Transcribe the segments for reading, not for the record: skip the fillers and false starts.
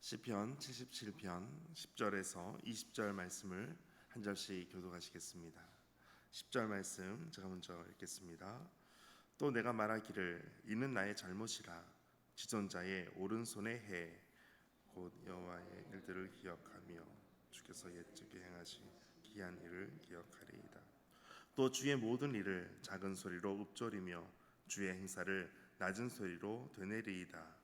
시편 77편 10절에서 20절 말씀을 한 절씩 교독하시겠습니다. 10절 말씀 제가 먼저 읽겠습니다. 또 내가 말하기를 이는 나의 잘못이라 지존자의 오른손의 해 곧 여호와의 일들을 기억하며 주께서 옛적에 행하신 기이한 일을 기억하리이다. 또 주의 모든 일을 작은 소리로 읊조리며 주의 행사를 낮은 소리로 되뇌리이다.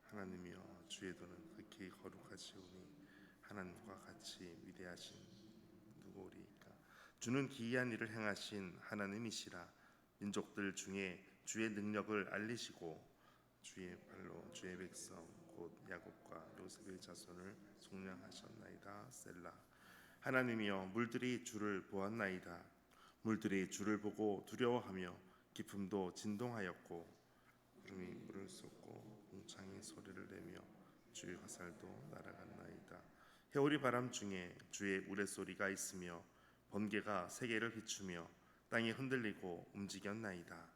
하나님이여 주의 도는 극히 거룩하시오니 하나님과 같이 위대하신 누구리이까. 주는 기이한 일을 행하신 하나님이시라. 민족들 중에 주의 능력을 알리시고 주의 발로 주의 백성 곧 야곱과 요셉의 자손을 속량하셨나이다. 셀라. 하나님이여 물들이 주를 보았나이다. 물들이 주를 보고 두려워하며 깊음도 진동하였고 구름이 물을 쏟고 공창이 소리를 내며 주의 화살도 날아갔나이다. 해오리 바람 중에 주의 우레소리가 있으며 번개가 세계를 비추며 땅이 흔들리고 움직였나이다.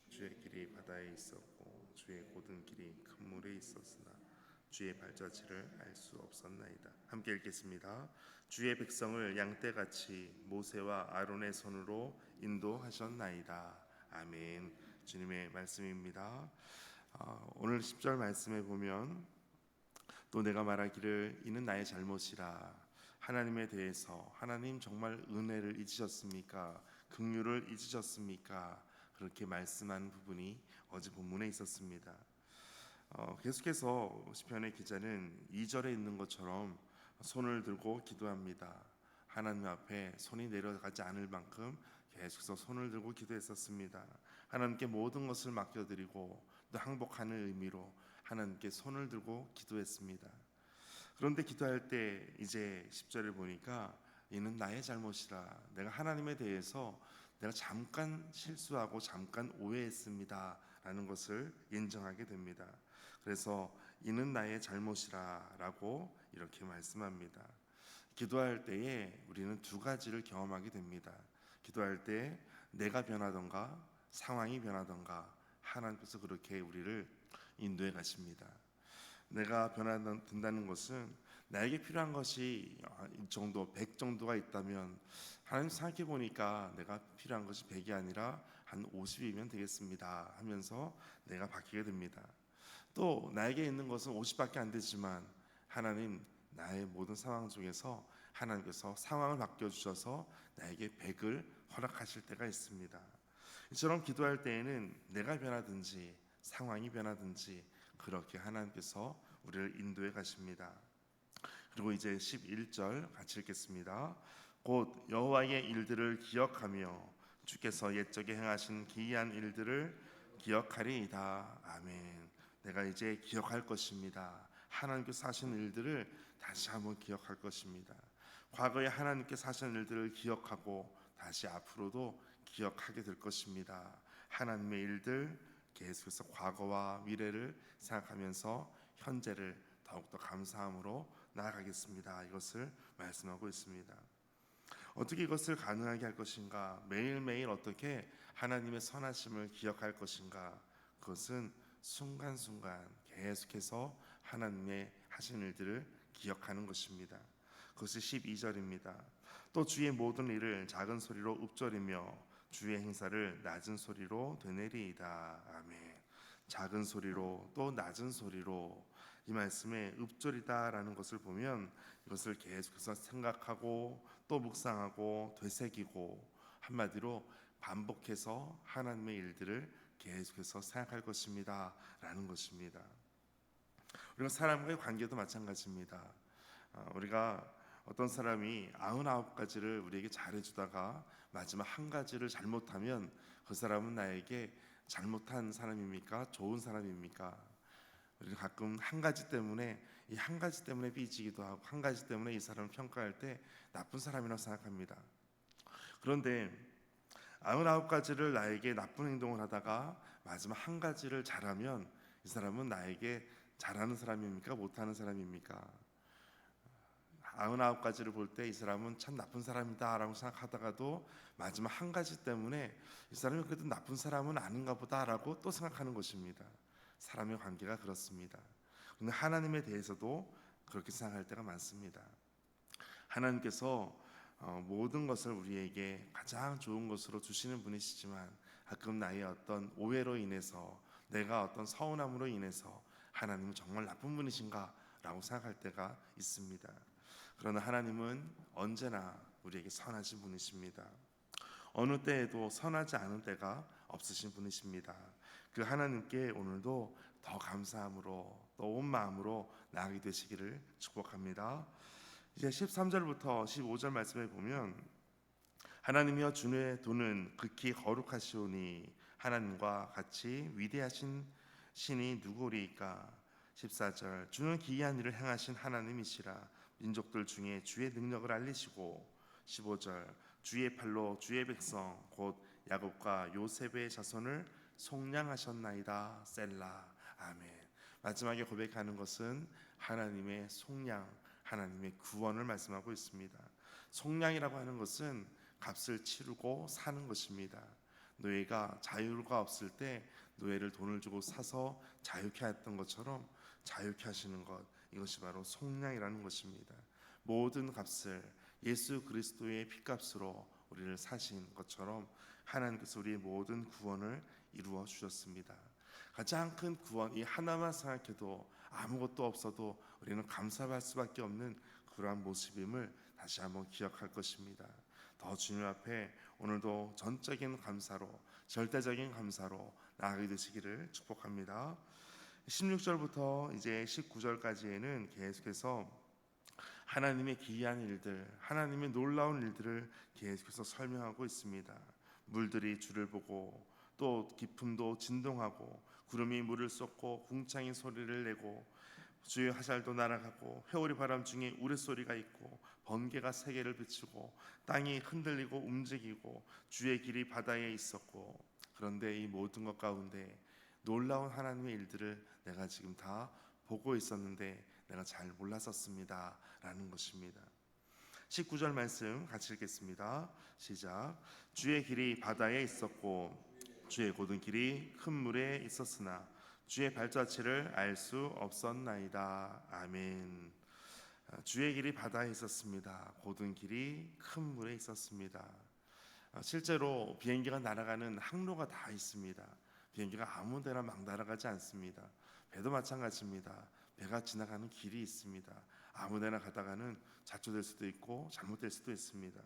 주의 길이 바다에 있었고 주의 고든 길이 큰 물에 있었으나 주의 발자취를 알 수 없었나이다. 함께 읽겠습니다. 주의 백성을 양떼같이 모세와 아론의 손으로 인도하셨나이다. 아멘. 주님의 말씀입니다. 오늘 10절 말씀에 보면 또 내가 말하기를 이는 나의 잘못이라. 하나님에 대해서 하나님 정말 은혜를 잊으셨습니까? 긍휼을 잊으셨습니까? 그렇게 말씀한 부분이 어제 본문에 있었습니다. 계속해서 시편의 기자는 2절에 있는 것처럼 손을 들고 기도합니다. 하나님 앞에 손이 내려가지 않을 만큼 계속해서 손을 들고 기도했었습니다. 하나님께 모든 것을 맡겨드리고 또 항복하는 의미로 하나님께 손을 들고 기도했습니다. 그런데 기도할 때 이제 10절을 보니까 이는 나의 잘못이라. 내가 하나님에 대해서 내가 잠깐 실수하고 잠깐 오해했습니다 라는 것을 인정하게 됩니다. 그래서 이는 나의 잘못이라 라고 이렇게 말씀합니다. 기도할 때에 우리는 두 가지를 경험하게 됩니다. 기도할 때 내가 변하던가 상황이 변하던가 하나님께서 그렇게 우리를 인도해 가십니다. 내가 변화된다는 것은 나에게 필요한 것이 이 정도 100 정도가 있다면 하나님 생각해 보니까 내가 필요한 것이 100이 아니라 한 50이면 되겠습니다 하면서 내가 바뀌게 됩니다. 또 나에게 있는 것은 50밖에 안 되지만 하나님 나의 모든 상황 중에서 하나님께서 상황을 바꿔주셔서 나에게 100을 허락하실 때가 있습니다. 이처럼 기도할 때에는 내가 변하든지 상황이 변하든지 그렇게 하나님께서 우리를 인도해 가십니다. 그리고 이제 11절 같이 읽겠습니다. 곧 여호와의 일들을 기억하며 주께서 옛적에 행하신 기이한 일들을 기억하리이다. 아멘. 내가 이제 기억할 것입니다. 하나님께서 하신 일들을 다시 한번 기억할 것입니다. 과거에 하나님께서 하신 일들을 기억하고 다시 앞으로도 기억하게 될 것입니다. 하나님의 일들 계속해서 과거와 미래를 생각하면서 현재를 더욱더 감사함으로 나아가겠습니다. 이것을 말씀하고 있습니다. 어떻게 이것을 가능하게 할 것인가? 매일매일 어떻게 하나님의 선하심을 기억할 것인가? 그것은 순간순간 계속해서 하나님의 하신 일들을 기억하는 것입니다. 그것이 12절입니다. 또 주의 모든 일을 작은 소리로 읊조리며 주의 행사를 낮은 소리로 되뇌리이다. 아멘. 작은 소리로 또 낮은 소리로 이 말씀에 읊조리다라는 것을 보면 이것을 계속해서 생각하고 또 묵상하고 되새기고 한마디로 반복해서 하나님의 일들을 계속해서 생각할 것입니다 라는 것입니다. 우리가 사람과의 관계도 마찬가지입니다. 우리가 어떤 사람이 99가지를 우리에게 잘해주다가 마지막 한 가지를 잘못하면 그 사람은 나에게 잘못한 사람입니까? 좋은 사람입니까? 우리가 가끔 한 가지 때문에 이 한 가지 때문에 삐지기도 하고 한 가지 때문에 이 사람을 평가할 때 나쁜 사람이라고 생각합니다. 그런데 99가지를 나에게 나쁜 행동을 하다가 마지막 한 가지를 잘하면 이 사람은 나에게 잘하는 사람입니까? 못하는 사람입니까? 99가지를 볼 때 이 사람은 참 나쁜 사람이다 라고 생각하다가도 마지막 한 가지 때문에 이 사람이 그래도 나쁜 사람은 아닌가 보다 라고 또 생각하는 것입니다. 사람의 관계가 그렇습니다. 그런데 하나님에 대해서도 그렇게 생각할 때가 많습니다. 하나님께서 모든 것을 우리에게 가장 좋은 것으로 주시는 분이시지만 가끔 나의 어떤 오해로 인해서 내가 어떤 서운함으로 인해서 하나님은 정말 나쁜 분이신가 라고 생각할 때가 있습니다. 그러나 하나님은 언제나 우리에게 선하신 분이십니다. 어느 때에도 선하지 않은 때가 없으신 분이십니다. 그 하나님께 오늘도 더 감사함으로 또 온 마음으로 나아가게 되시기를 축복합니다. 이제 13절부터 15절 말씀에 보면 하나님이여 주의 도는 극히 거룩하시오니 하나님과 같이 위대하신 신이 누구리이까. 14절 주는 기이한 일을 행하신 하나님이시라 민족들 중에 주의 능력을 알리시고. 15절 주의 팔로 주의 백성 곧 야곱과 요셉의 자손을 속량하셨나이다. 셀라. 아멘. 마지막에 고백하는 것은 하나님의 속량, 하나님의 구원을 말씀하고 있습니다. 속량이라고 하는 것은 값을 치르고 사는 것입니다. 노예가 자유가 없을 때 노예를 돈을 주고 사서 자유케 했던 것처럼 자유케 하시는 것, 이것이 바로 속량이라는 것입니다. 모든 값을 예수 그리스도의 피값으로 우리를 사신 것처럼 하나님께서 우리의 모든 구원을 이루어 주셨습니다. 가장 큰 구원, 이 하나만 생각해도 아무것도 없어도 우리는 감사할 수밖에 없는 그러한 모습임을 다시 한번 기억할 것입니다. 더 주님 앞에 오늘도 전적인 감사로, 절대적인 감사로 나아가게 되시기를 축복합니다. 16절부터 이제 19절까지에는 계속해서 하나님의 기이한 일들, 하나님의 놀라운 일들을 계속해서 설명하고 있습니다. 물들이 주를 보고 또 깊음도 진동하고 구름이 물을 쏟고 궁창이 소리를 내고 주의 화살도 날아가고 회오리 바람 중에 우레소리가 있고 번개가 세계를 비추고 땅이 흔들리고 움직이고 주의 길이 바다에 있었고. 그런데 이 모든 것 가운데 놀라운 하나님의 일들을 내가 지금 다 보고 있었는데 내가 잘 몰랐었습니다 라는 것입니다. 19절 말씀 같이 읽겠습니다. 시작. 주의 길이 바다에 있었고 주의 고든 길이 큰 물에 있었으나 주의 발자취를 알 수 없었나이다. 아멘. 주의 길이 바다에 있었습니다. 고든 길이 큰 물에 있었습니다. 실제로 비행기가 날아가는 항로가 다 있습니다. 비행기가 아무 데나 막 날아가지 않습니다. 배도 마찬가지입니다. 배가 지나가는 길이 있습니다. 아무 데나 가다가는 좌초될 수도 있고 잘못될 수도 있습니다.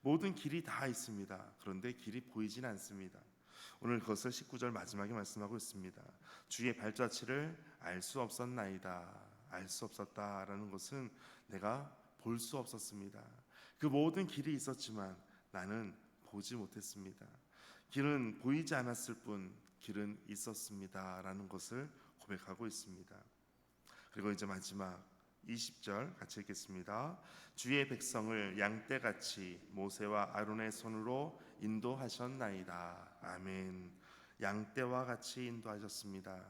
모든 길이 다 있습니다. 그런데 길이 보이진 않습니다. 오늘 그것을 19절 마지막에 말씀하고 있습니다. 주의 발자취를 알 수 없었나이다. 알 수 없었다라는 것은 내가 볼 수 없었습니다. 그 모든 길이 있었지만 나는 보지 못했습니다. 길은 보이지 않았을 뿐 길은 있었습니다 라는 것을 고백하고 있습니다. 그리고 이제 마지막 20절 같이 읽겠습니다. 주의 백성을 양떼같이 모세와 아론의 손으로 인도하셨나이다. 아멘. 양떼와 같이 인도하셨습니다.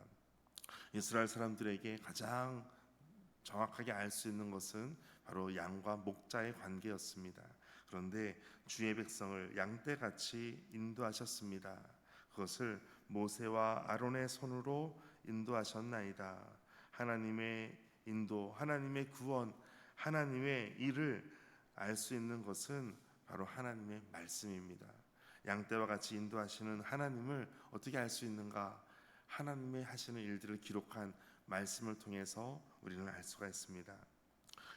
이스라엘 사람들에게 가장 정확하게 알 수 있는 것은 바로 양과 목자의 관계였습니다. 그런데 주의 백성을 양떼같이 인도하셨습니다. 그것을 모세와 아론의 손으로 인도하셨나이다. 하나님의 인도, 하나님의 구원, 하나님의 일을 알 수 있는 것은 바로 하나님의 말씀입니다. 양떼와 같이 인도하시는 하나님을 어떻게 알 수 있는가? 하나님의 하시는 일들을 기록한 말씀을 통해서 우리는 알 수가 있습니다.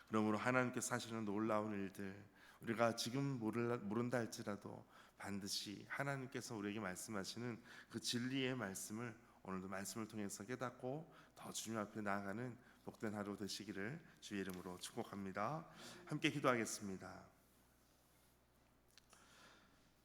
그러므로 하나님께서 하시는 놀라운 일들, 우리가 지금 모른다 할지라도 반드시 하나님께서 우리에게 말씀하시는 그 진리의 말씀을 오늘도 말씀을 통해서 깨닫고 더 주님 앞에 나아가는 복된 하루 되시기를 주의 이름으로 축복합니다. 함께 기도하겠습니다.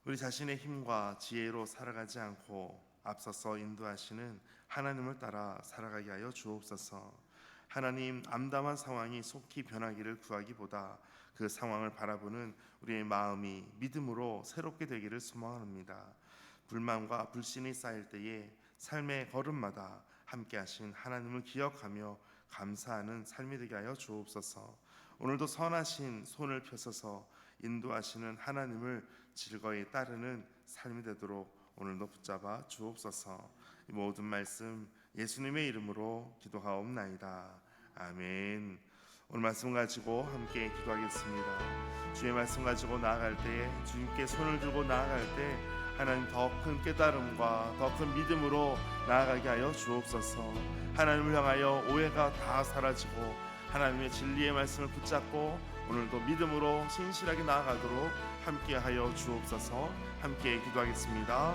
우리 자신의 힘과 지혜로 살아가지 않고 앞서서 인도하시는 하나님을 따라 살아가게 하여 주옵소서. 하나님, 암담한 상황이 속히 변하기를 구하기보다 그 상황을 바라보는 우리의 마음이 믿음으로 새롭게 되기를 소망합니다. 불만과 불신이 쌓일 때에 삶의 걸음마다 함께 하신 하나님을 기억하며 감사하는 삶이 되게 하여 주옵소서. 오늘도 선하신 손을 펴서서 인도하시는 하나님을 즐거이 따르는 삶이 되도록 오늘도 붙잡아 주옵소서. 이 모든 말씀 예수님의 이름으로 기도하옵나이다. 아멘. 오늘 말씀 가지고 함께 기도하겠습니다. 주의 말씀 가지고 나아갈 때에, 주님께 손을 들고 나아갈 때 하나님 더 큰 깨달음과 더 큰 믿음으로 나아가게 하여 주옵소서. 하나님을 향하여 오해가 다 사라지고 하나님의 진리의 말씀을 붙잡고 오늘도 믿음으로 신실하게 나아가도록 함께 하여 주옵소서. 함께 기도하겠습니다.